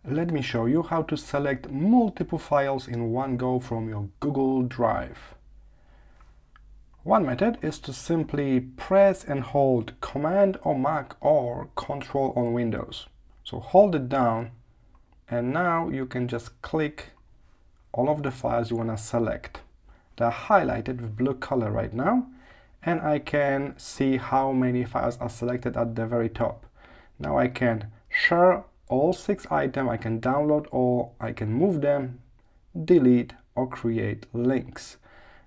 Let me show you how to select multiple files in one go from your Google Drive. One method is to simply press and hold Command on Mac or Ctrl on Windows. So hold it down and now you can just click all of the files you want to select. They're highlighted with blue color right now, and I can see how many files are selected at the very top. Now I can share all 6 items, I can download all, I can move them, delete, or create links.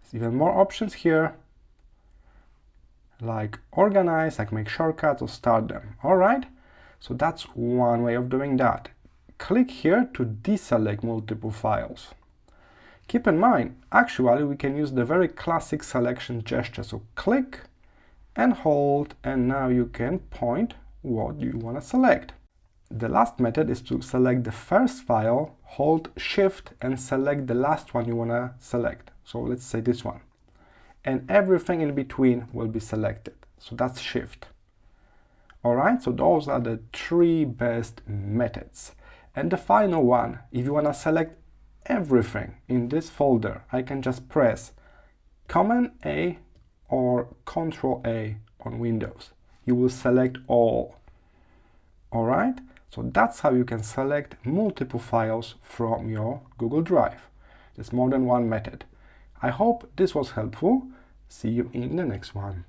There's even more options here, like organize, like make shortcuts or start them. Alright, so that's one way of doing that. Click here to deselect multiple files. Keep in mind, actually we can use the very classic selection gesture. So click and hold, and now you can point what you want to select. The last method is to select the first file, hold Shift and select the last one you want to select. So let's say this one. And everything in between will be selected. So that's Shift. Alright, so those are the 3 best methods. And the final one, if you want to select everything in this folder, I can just press Command A or Ctrl A on Windows. You will select all. Alright, so that's how you can select multiple files from your Google Drive. There's more than one method. I hope this was helpful. See you in the next one.